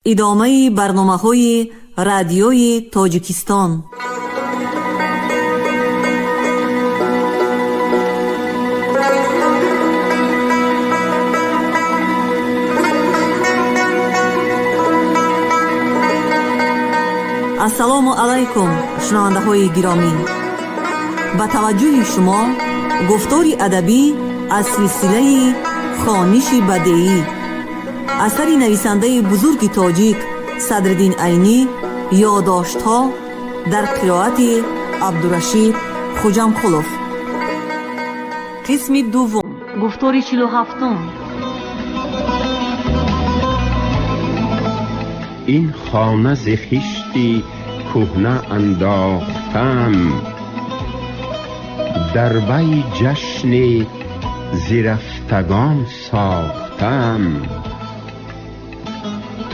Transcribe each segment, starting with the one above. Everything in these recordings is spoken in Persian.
ادامه برنامه‌های رادیوی تاجیکستان. السلام علیکم شنونده های گرامی، با توجه شما گفتاری ادبی از سلسله خوانش بدیعی اثری نویسنده بزرگ تاجیک صدرالدین عینی، یادداشت‌ها در قرائت عبدالرشید خوجامقلوف. قسم دوم، گفتار 47. این خانه ز خشتی کهنه انداختم، در وی جشن زرفتگان ساختم.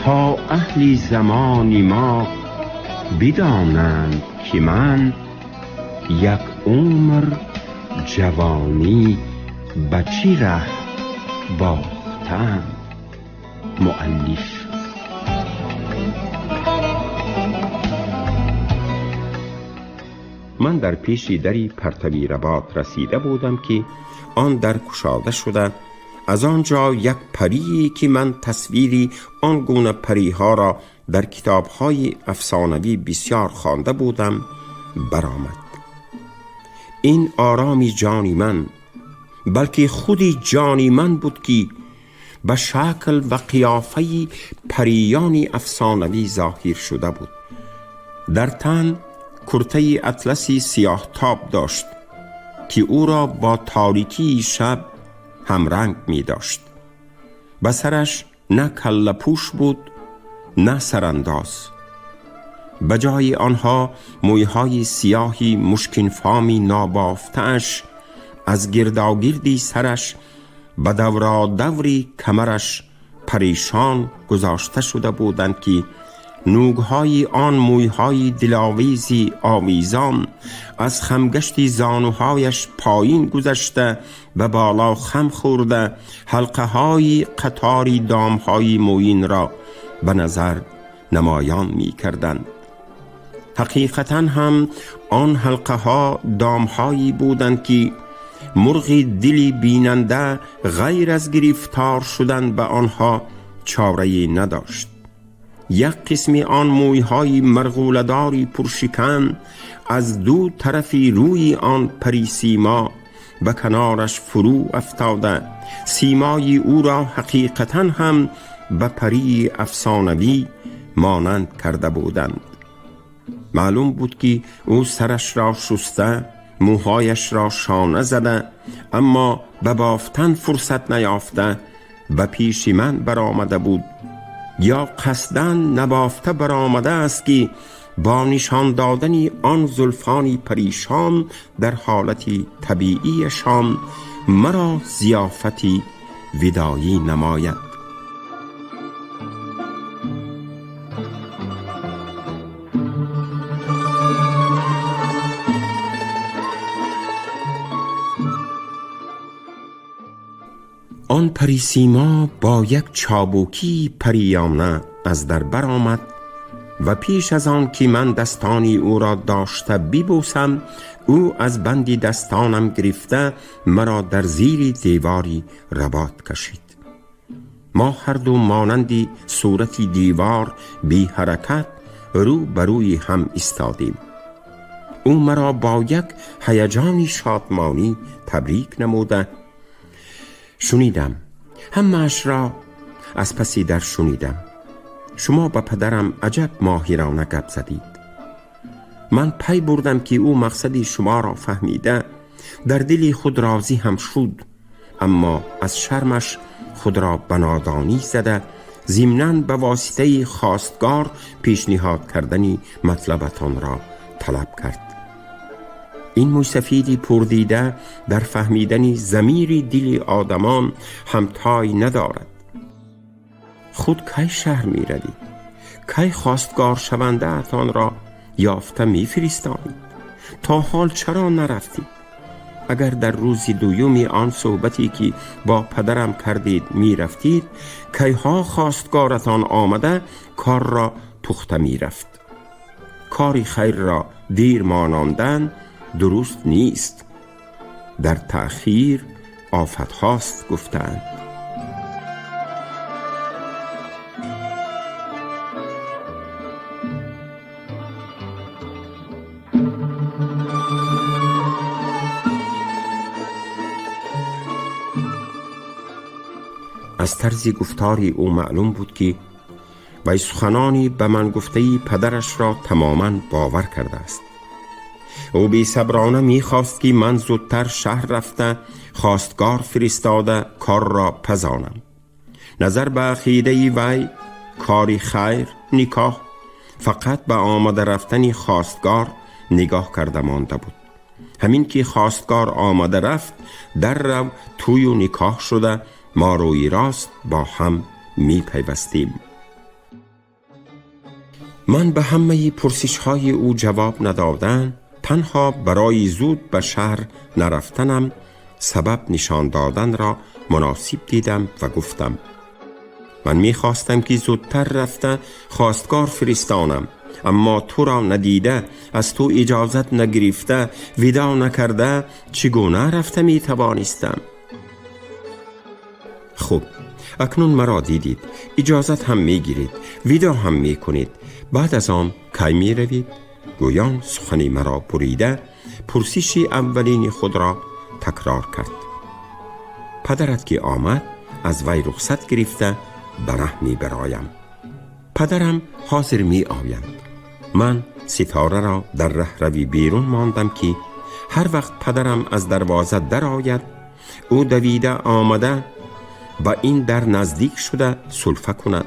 تا اهل زمان ما بدانند که من یک عمر جوانی به چه ره باختم. مؤلف. من در پیش دری پرتوی رباط رسیده بودم که آن در گشاده شده. از آنجا یک پری که من تصویری آن گونه پریها را در کتاب‌های افسانوی بسیار خوانده بودم برآمد. این آرامی جانی من، بلکه خودی جانی من بود که به شکل و قیافه پریانی افسانوی ظاهر شده بود. در تن کرته اطلسی سیاه تاب داشت که او را با تاریکی شب همرنگ می داشت. به سرش نه کله پوش بود نه سرانداز. به جای آنها مویهای سیاهی مشکین فامی نابافته‌اش از گرداگردی سرش به دورادوری کمرش پریشان گذاشته شده بودند که نوگهای آن مویهای دلاویزی آویزان از خمگشتی زانوهایش پایین گذشته و بالا خم خورده حلقه های قطاری دامهای موین را به نظر نمایان می کردند. حقیقتا هم آن حلقه ها دامهایی بودند که مرغ دلی بیننده غیر از گرفتار شدن به آنها چاره‌ای نداشت. یک قسمی آن مویهای مرغوله‌داری پرشکن از دو طرفی روی آن پری سیما به کنارش فرو افتاده سیمای او را حقیقتا هم به پری افسانوی مانند کرده بودند. معلوم بود که او سرش را شسته، موهایش را شانه زده، اما به بافتن فرصت نیافته به پیش من برآمده بود، یا قصداً نبافته برآمده است که با نشان دادن آن زلفانی پریشان در حالتی طبیعیشان مرا ضیافتی وداعی نماید. آن پری سیما با یک چابوکی پریانه از در برآمد و پیش از آن که من دستانی او را داشته ببوسم، او از بندی دستانم گرفته مرا در زیر دیواری رباط کشید. ما هر دو مانندی صورتی دیوار بی حرکت رو بروی هم ایستادیم. او مرا با یک هیجانی شادمانی تبریک نموده. شنیدم، همه‌اش را از پسی در شنیدم. شما با پدرم عجب ماهرانه گپ زدید. من پی بردم که او مقصدی شما را فهمیده، در دل خود راضی هم شد، اما از شرمش خود را به نادانی زده ضمناً به واسطه خواستگار پیشنهاد کردنی مطلبتان را طلب کرد. این موسفیدی پردیده در فهمیدن ضمیر دل آدمان همتای ندارد. خود کی شهر می روید؟ کی خواستگار شونده اتان را یافته می فرستانید؟ تا حال چرا نرفتید؟ اگر در روز دومی آن صحبتی که با پدرم کردید می رفتید، کیها خواستگارتان آمده کار را پخته می رفت. کاری خیر را دیر ماناندن درست نیست، در تأخیر آفت هاست گفتند. از طرز گفتاری او معلوم بود که وی سخنانی به من گفته پدرش را تماما باور کرده است. او بی صبرانه می خواست که من زودتر شهر رفته خواستگار فرستاده کار را پزانم. نظر به عقیده وی کاری خیر نکاح فقط به آمده رفتن خواستگار نگاه کرده مانده بود. همین که خواستگار آمده رفت، در رو توی و نکاح شده ما روی راست با هم می پیوستیم. من به همه پرسش های او جواب ندادن، تنها برای زود به شهر نرفتنم سبب نشان دادن را مناسب دیدم و گفتم من می خواستم که زودتر رفته خواستگار فرستانم، اما تو را ندیده، از تو اجازت نگرفته، ودا نکرده چگونه رفته می توانستم؟ خب اکنون مرا دیدید، اجازت هم می گیرید، ودا هم می کنید، بعد از آن کی می روید؟ گویان سخنی مرا بریده پرسش اولین خود را تکرار کرد. پدرت که آمد از وی رخصت گرفته به ره می برایم. پدرم حاضر می آیند. من ستاره را در ره روی بیرون ماندم که هر وقت پدرم از دروازه در آید، او دویده آمده با این در نزدیک شده سلفه کند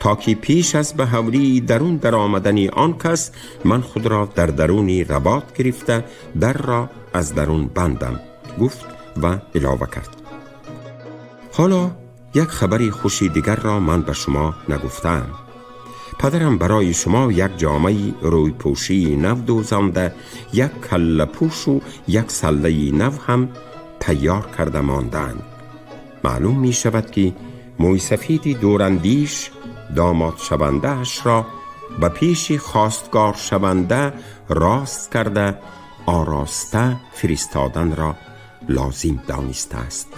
تا که پیش از به حولی درون در آمدنی آن کس من خود را در درونی رباط گرفته در را از درون بندم، گفت و علاوه کرد. حالا یک خبری خوشی دیگر را من به شما نگفتم. پدرم برای شما یک جامه روی پوشی نو دوزانده، یک کله پوش و یک سله نو هم تیار کرده ماندند. معلوم می شود که موی سفید دوراندیش داماد شونده اش را به پیش خواستگار شونده راست کرده آراسته فرستادن را لازم دانسته است.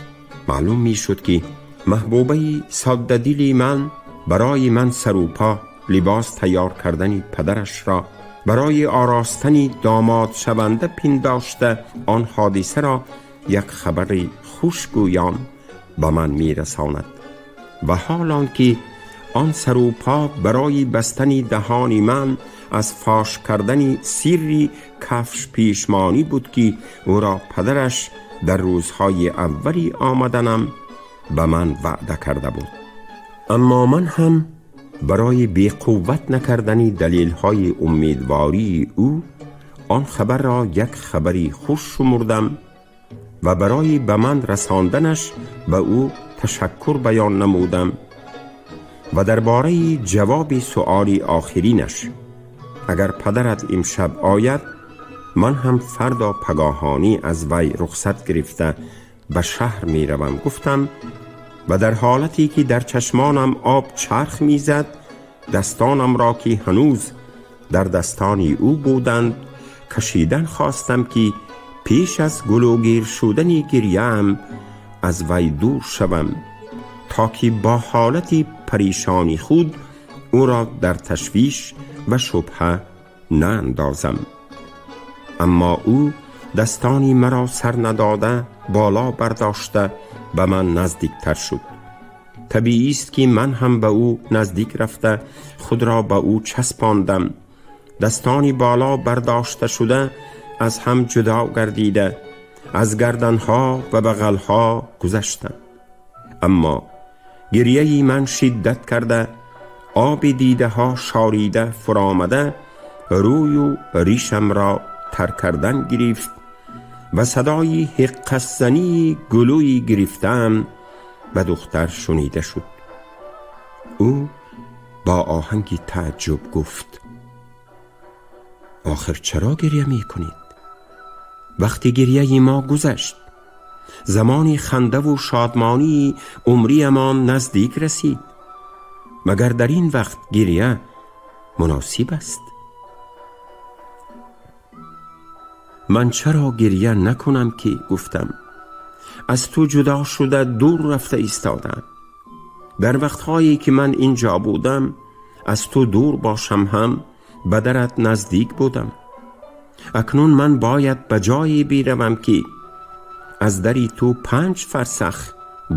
معلوم می شد که محبوبه ساده دلی من برای من سروپا لباس تیار کردن پدرش را برای آراستن داماد شونده پنداشته آن حادثه را یک خبر خوشگویان به من می رساند و حالان که آن سروپا برای بستن دهان من از فاش کردن سری کفش پیشمانی بود که او را پدرش در روزهای اولی آمدنم به من وعده کرده بود. اما من هم برای بی‌قوت نکردن دلیل‌های امیدواری او آن خبر را یک خبری خوش شمردم و برای به من رساندنش به او تشکر بیان نمودم و درباره جواب سؤالی آخرینش اگر پدرت امشب آید من هم فردا پگاهانی از وی رخصت گرفته به شهر می روم گفتم و در حالتی که در چشمانم آب چرخ می زد دستانم را که هنوز در دستانی او بودند کشیدن خواستم که پیش از گلوگیر شدن گریم از وی دور شوم تا که با حالتی پریشانی خود او را در تشویش و شبهه نه اندازم. اما او دستانی مرا سر نداده بالا برداشته به من نزدیک تر شد. طبیعی است که من هم به او نزدیک رفته خود را به او چسباندم. دستانی بالا برداشته شده از هم جدا گردیده از گردنها و بغلها گذشتم. اما گریه من شدت کرده آب دیده ها شاریده فرامده روی و ریشم را تر کردن گرفت و صدای حقصنی گلوی گرفتم به دختر شنیده شد. او با آهنگی تعجب گفت آخر چرا گریه می کنید؟ وقتی گریه ما گذشت، زمانی خنده و شادمانی عمریمان نزدیک رسید. مگر در این وقت گریه مناسب است؟ من چرا گریه نکنم که گفتم از تو جدا شده دور رفته ایستادم. در وقتهایی که من اینجا بودم از تو دور باشم هم به درت نزدیک بودم. اکنون من باید به جایی بیروم که از دری تو 5 فرسخ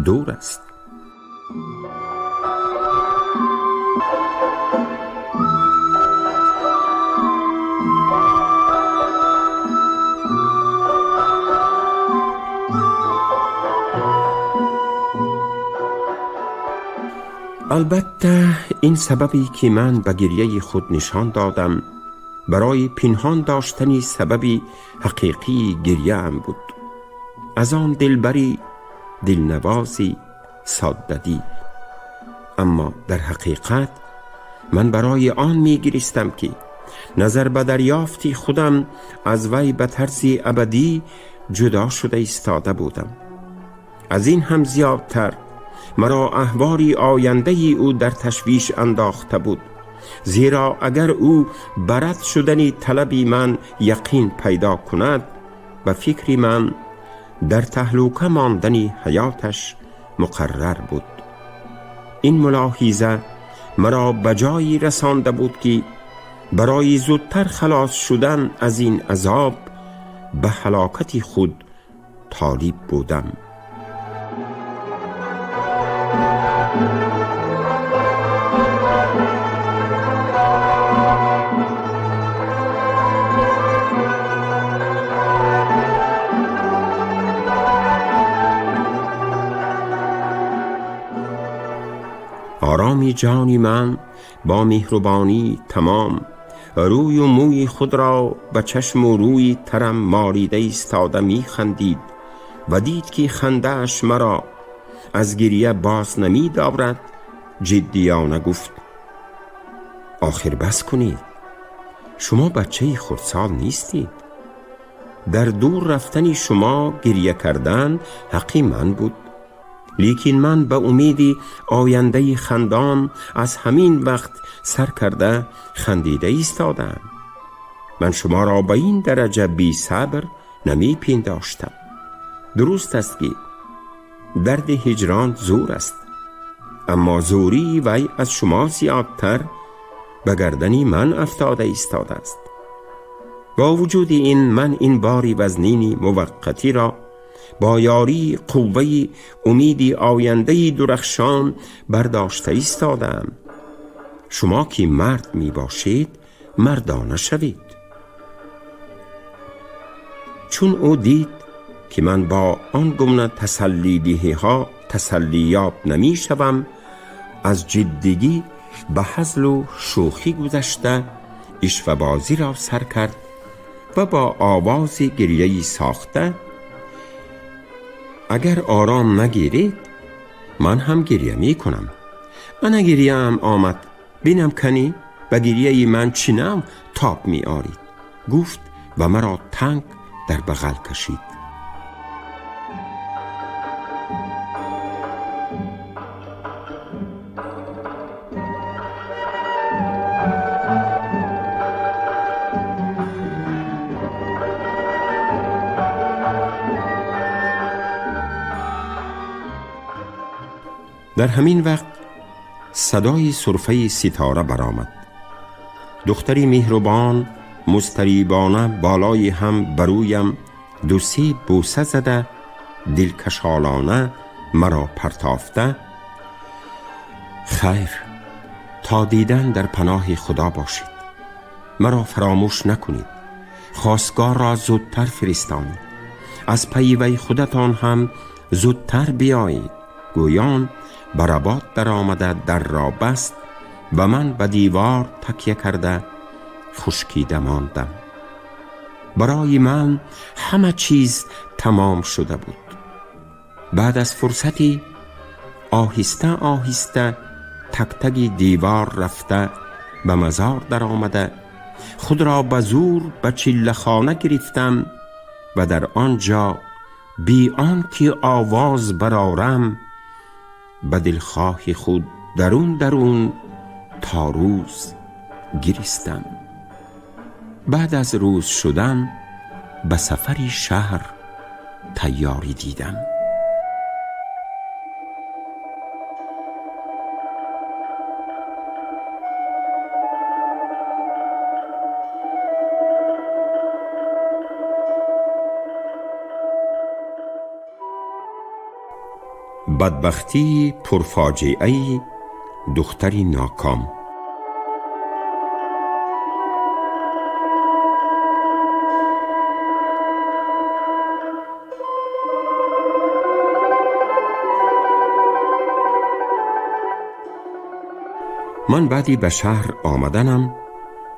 دور است. البته این سببی که من به گریه خود نشان دادم برای پنهان داشتنی سببی حقیقی گریه ام بود. از آن دلبری دلنوازی ساده‌دل. اما در حقیقت من برای آن میگریستم که نظر به دریافتی خودم از وی به طرز ابدی جدا شده ایستاده بودم. از این هم زیادتر مرا احواری آینده او در تشویش انداخته بود، زیرا اگر او برد شدنی طلبی من یقین پیدا کند، به فکری من در تهلوکه ماندنی حیاتش مقرر بود. این ملاحظه مرا به جایی رسانده بود که برای زودتر خلاص شدن از این عذاب به هلاکت خود طالب بودم. آرامی جانی من با مهربانی تمام روی و موی خود را به چشم و روی ترم مالیده ایستاده می خندید و دید که خنده‌اش مرا از گریه باز نمی دارد. جدیانه گفت: آخر بس کنید، شما بچه خردسال نیستید. در دور رفتن شما گریه کردن حقی من بود، لیکن من به امید آینده خندان از همین وقت سر کرده خندیده ایستادم. من شما را به این درجه بی صبر نمی پنداشتم. درست است که درد هجران زور است، اما زوری وی از شما زیادتر به گردنی من افتاده ایستاده است. با وجود این من این باری وزنینی موقتی را با یاری قوه امیدی آینده درخشان برداشته ایستادم. شما که مرد می باشید مردانه شوید. چون او دید که من با آن گونه تسلیدهی ها تسلیاب نمی شوم، از جدیگی به هزل و شوخی گذشته عشوه بازی را سر کرد و با آواز گریه‌ای ساخته: اگر آرام نگیرید من هم گریه می کنم. من گریه هم آمد، بینم کنی و گریه من چنم تاب می آرید، گفت و مرا تنگ در بغل کشید. در همین وقت صدای سرفه ستاره برآمد. دختری مهربان مضطربانه بالای هم برویم 2-3 بوسه زده دلکشالانه مرا پرتافته: خیر، تا دیدن در پناه خدا باشید. مرا فراموش نکنید. خواستگار را زودتر فرستانید. از پی وی خودتان هم زودتر بیایید. گویان برابات در آمده در را بست و من به دیوار تکیه کرده خشکیده ماندم. برای من همه چیز تمام شده بود. بعد از فرصتی آهسته آهسته تک تک دیوار رفته به مزار در آمده خود را به زور به چله خانه گرفتم و در آنجا بی آن که آواز برارم به دلخواه خود درون تا روز گریستم. بعد از روز شدن به سفری شهر تیاری دیدم. بدبختی پرفاجعه‌ای، دختری ناکام. من بعدی به شهر آمدنم،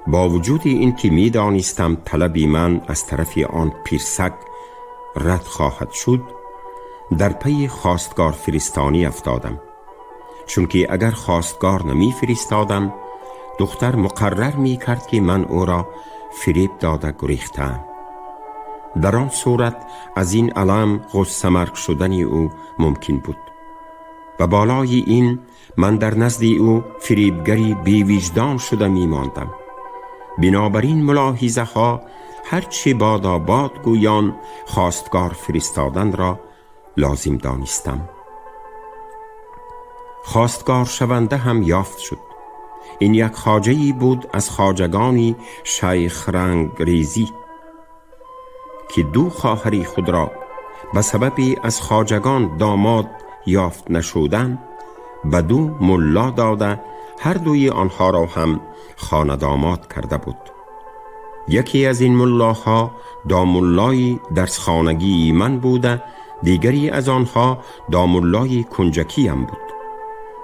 با وجود این که می دانستم طلبی من از طرف آن پیرسگ رد خواهد شد، در پی خواستگار فرستانی افتادم، چون که اگر خواستگار نمی فرستادم دختر مقرر می کرد که من او را فریب داده گریختم. در آن صورت از این علم غصه مرگ شدن او ممکن بود و بالای این من در نزد او فریبگری بی وجدان شده می ماندم. بنابراین ملاحظه ها هرچی باد گویان خواستگار فرستادن را لازم دانستم. خواستگار شونده هم یافت شد. این یک خواجه‌ای بود از خواجگانی شیخ رنگریزی که دو خواهری خود را به سبب از خواجگان داماد یافت نشودن به دو ملا داده هر دوی آنها را هم خانه داماد کرده بود. یکی از این ملاها داملای درسخانگی من بوده، دیگری از آنها داملای کنجکی هم بود.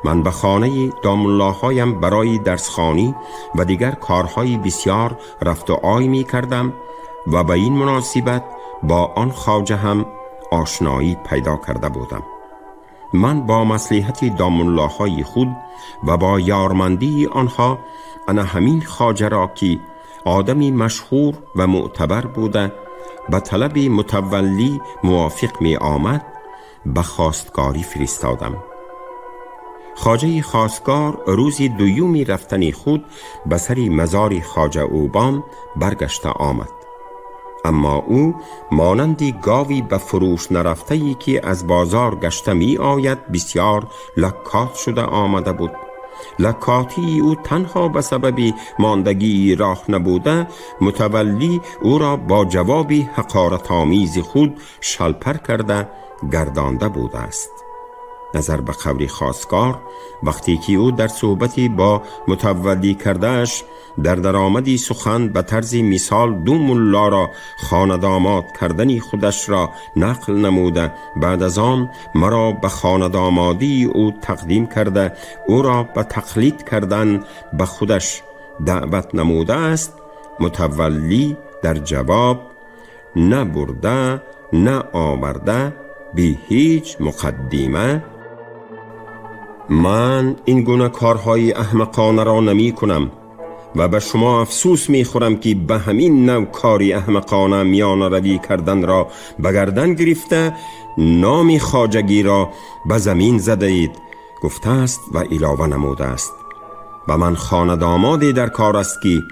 من به خانه داملاهایم برای درسخانی و دیگر کارهای بسیار رفت و آی می کردم و به این مناسبت با آن خواجه هم آشنایی پیدا کرده بودم. من با مصلحت داملاهای خود و با یارمندی آنها انا همین خواجه را که آدمی مشهور و معتبر بوده به طلب متولی موافق می آمد به خواستگاری فرستادم. خواجه خواستگار روزی دویومی رفتن خود به سر مزار خواجه اوبان برگشته آمد، اما او مانندی گاوی به فروش نرفته‌ای که از بازار گشته می آید بسیار لکات شده آمده بود. لکاتی او تنها به سبب ماندگی راه نبوده، متولی او را با جوابی حقارت‌آمیز خود شلپر کرده گردانده بوده است. نظر به قول خواستگار، وقتی که او در صحبتی با متولی کردهش در درآمدی سخن به طرز مثال دو ملا را خانه داماد کردن خودش را نقل نموده، بعد از آن مرا به خانه دامادی او تقدیم کرده او را به تقلید کردن به خودش دعوت نموده است، متولی در جواب نه برده نه آورده بی هیچ مقدمه من این گونه کارهای احمقانه را نمی کنم و به شما افسوس می خورم که به همین نوع کاری احمقانه میان روی کردن را به گردن گرفته نام خواجگی را به زمین زده اید گفته است و علاوه نموده است. و من خانه دامادی در کار است که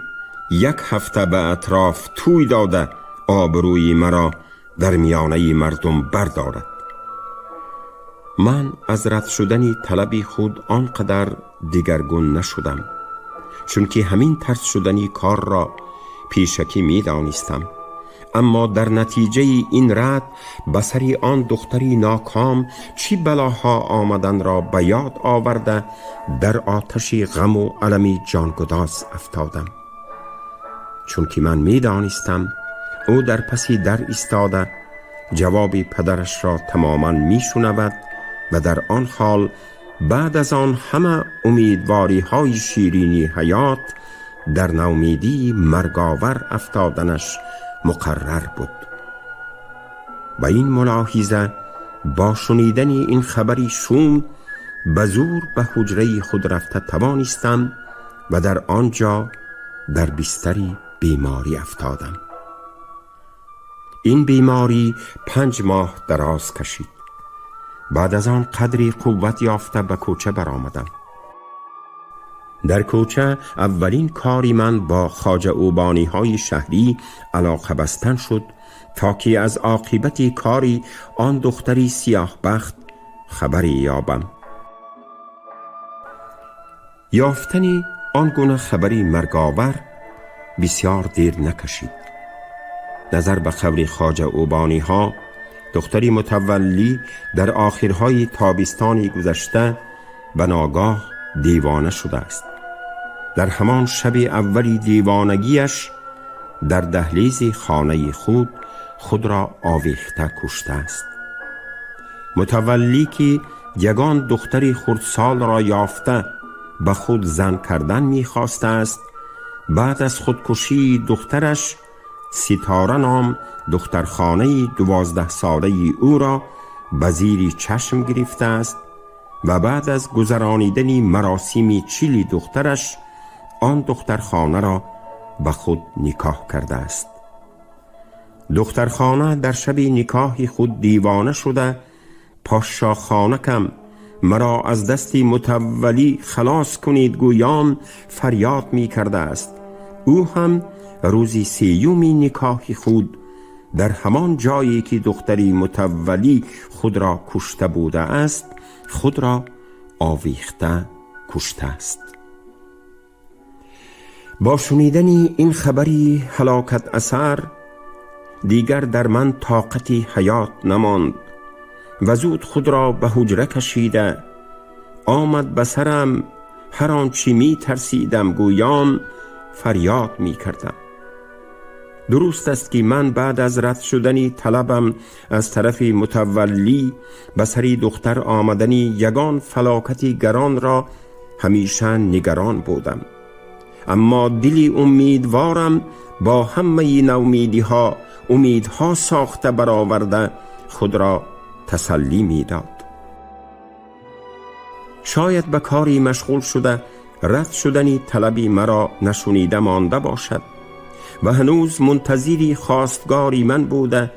یک هفته به اطراف توی داده آبروی مرا در میانه مردم بردارد. من از رد شدن طلب خود آنقدر دیگرگون نشدم، چون که همین طرز شدنی کار را پیشکی می دانستم، اما در نتیجه این رد به سر آن دختری ناکام چی بلاها آمدن را به یاد آورده در آتش غم و علم جانگداز افتادم، چون که من می دانستم او در پسی در ایستاده جواب پدرش را تماما می شنود و در آن حال بعد از آن همه امیدواری های شیرینی حیات در نومیدی مرگاور افتادنش مقرر بود. و این ملاحظه با شنیدن این خبری شوم به زور به حجره خود رفته توانستم و در آنجا در بستری بیماری افتادم. این بیماری 5 ماه دراز کشید. بعد از آن قدری قوت یافته به کوچه برآمدم. در کوچه اولین کاری من با خواجه اوبانی های شهری علاقه بستن شد تا که از عاقبت کاری آن دختری سیاه بخت خبری یابم. یافتنی آن گونه خبری مرگاور بسیار دیر نکشید. نظر به خبر خواجه اوبانی ها، دختری متولی در آخرهای تابستانی گذشته به ناگاه دیوانه شده است. در همان شب اولی دیوانگیش در دهلیز خانه خود را آویخته کشته است. متولی که یگان دختری خردسال را یافته به خود زن کردن می‌خواسته است، بعد از خودکشی دخترش ستاره نام دخترخانه 12 ساله او را به زیر چشم گرفته است و بعد از گذرانیدن مراسم چیلی دخترش آن دخترخانه را به خود نکاح کرده است. دخترخانه در شب نکاح خود دیوانه شده، پاشا خانکم مرا از دست متولی خلاص کنید گویان فریاد می کرده است. او هم روزی 3 نکاح خود در همان جایی که دختری متولی خود را کشته بوده است خود را آویخته کشته است. با شنیدن این خبری هلاکت اثر دیگر در من طاقتی حیات نماند و زود خود را به حجره کشیده آمد به سرم هر آنچه می ترسیدم گویان فریاد می کردم. درست است که من بعد از رد شدن طلبم از طرف متولی به سری دختر آمدنی یگان فلاکتی گران را همیشه نگران بودم، اما دلی امیدوارم با همه نومیدی‌ها امیدها ساخته برآورده خود را تسلی می‌داد. شاید به کاری مشغول شده رد شدنی طلبی مرا نشنیده مانده باشد و هنوز منتظری خواستگاری من بوده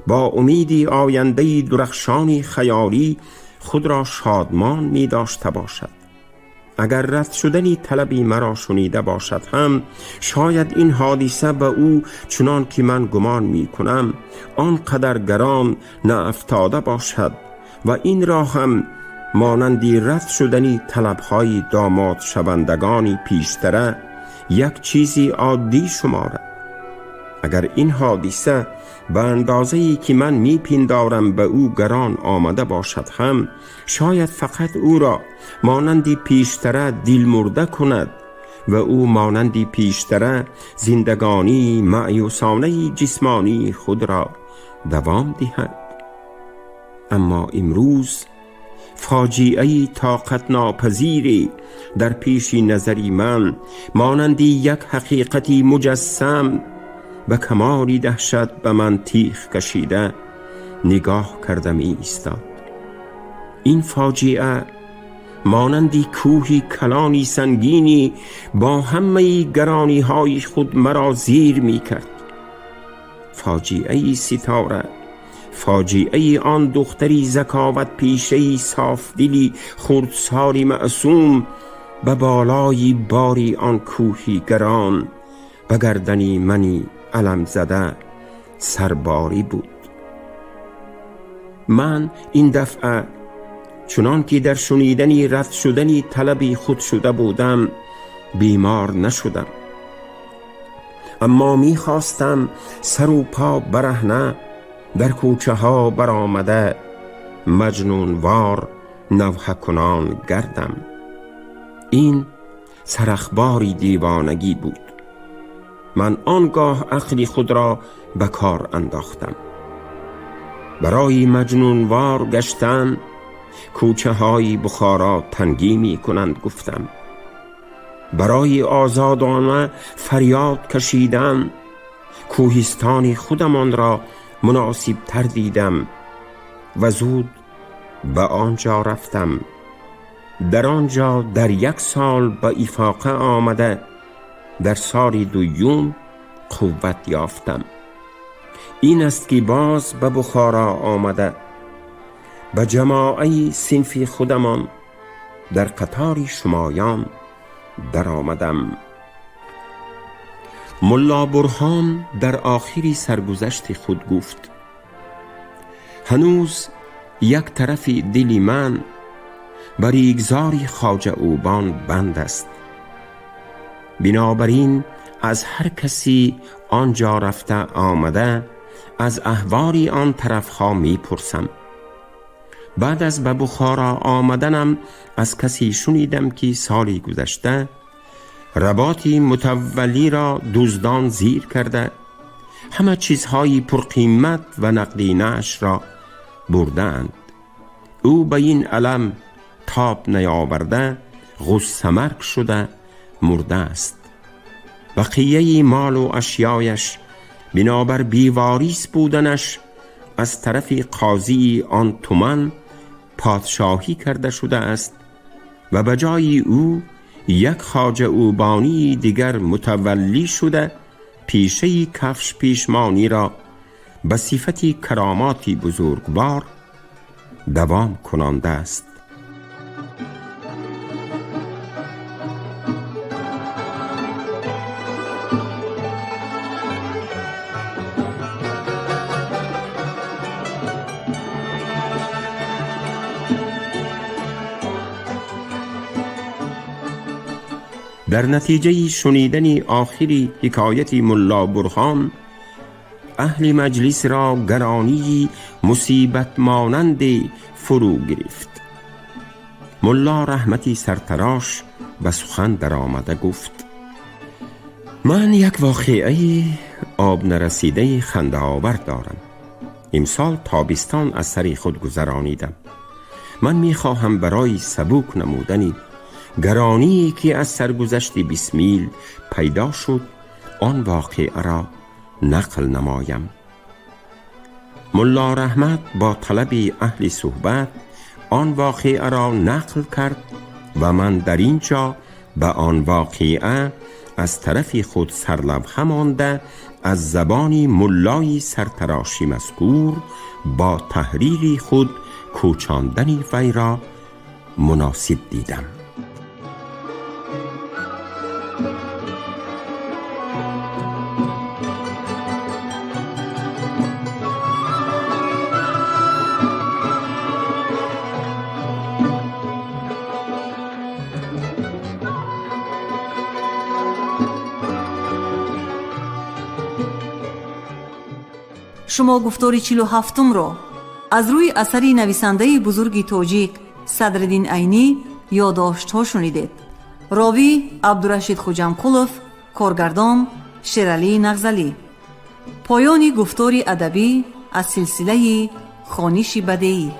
با امیدی آینده درخشانی خیالی خود را شادمان می داشته باشد. اگر رد شدنی طلبی مرا شنیده باشد هم شاید این حادثه به او چنان که من گمان می کنم آنقدر گران نه افتاده باشد و این را هم مانندی رد شدنی طلبهای داماد شوندگانی پیشتره یک چیزی عادی شمارد. اگر این حادثه به اندازه‌ای که من میپندارم به او گران آمده باشد هم شاید فقط او را مانندی پیشتره دل مرده کند و او مانندی پیشتره زندگانی مایوسانه جسمانی خود را دوام دهد. اما امروز فاجعه طاقت ناپذیری در پیش نظری من مانندی یک حقیقتی مجسم به کمالی دهشت به من تیغ کشیده نگاه کردم ایستاد. این فاجعه مانندی کوهی کلانی سنگینی با همه گرانی های خود مرا زیر می کرد. فاجعه ستاره، فاجعه آن دختری ذکاوت پیشه‌ای صافدلی خردسالی معصوم به بالای باری آن کوهی گران به گردنی منی علم زده سرباری بود. من این دفعه چنان که در شنیدنی رد شدنی طلبی خود شده بودم بیمار نشدم، اما می خواستم سر و پا برهنه در کوچه ها برآمده مجنونوار نوحه کنان گردم. این سرخباری دیوانگی بود. من آنگاه عقل خود را به کار انداختم. برای مجنونوار گشتن کوچه های بخارا تنگی می کنند گفتم. برای آزادانه فریاد کشیدن کوهستانی خودمان را مناسب تر دیدم و زود به آنجا رفتم. در آنجا در 1 سال به افاقه آمده در سال 2 قوت یافتم. این است که باز به بخارا آمده، به جماعه صنف خودمان در قطار شمایان در آمدم. ملا برهان در آخری سرگذشت خود گفت: هنوز یک طرف دلی من بر ریگزار خواجه اوبان بند است. بنابراین از هر کسی آنجا رفته آمده از احوال آن طرف ها می پرسم. بعد از به بخارا آمدنم از کسی شنیدم که سالی گذشته رباطی متولی را دزدان زیر کرده، همه چیزهای پرقیمت و نقدینه‌اش را بردند. او به این علم تاب نیاورده غصه مرگ شده مرده است. بقیه مال و اشیایش بنابر بیواریس بودنش از طرف قاضی آن تومن پادشاهی کرده شده است و به جای او یک خواجه اوبانی دیگر متولی شده پیشه کفش پیشمانی را به صفت کراماتی بزرگوار دوام کننده است. در نتیجه شنیدن آخری حکایت ملا برهان، اهل مجلس را گرانی مصیبت مانند فرو گرفت. ملا رحمتی سرتراش به سخن در آمده گفت: من یک واقعه آب نرسیده خنده آور دارم. امسال تابستان از سر خود گذرانیدم. من میخواهم برای سبوک نمودنی گرانی که از سرگذشت بسمیل پیدا شد آن واقعه را نقل نمایم. ملا رحمت با طلب اهل صحبت آن واقعه را نقل کرد و من در اینجا به آن واقعه از طرف خود سرلوحه مانده از زبان ملای سرتراشی مذکور با تحریری خود کوچاندن وی را مناسب دیدم. شما گفتار 47 را از روی اثری نویسنده بزرگ تاجیک صدرالدین عینی یادداشت‌ها شنیدید. راوی عبدالرشید خوجمقولov، کارگردان شیرعلی نغزلی. پایان گفتار ادبی از سلسله خوانش بدیعی.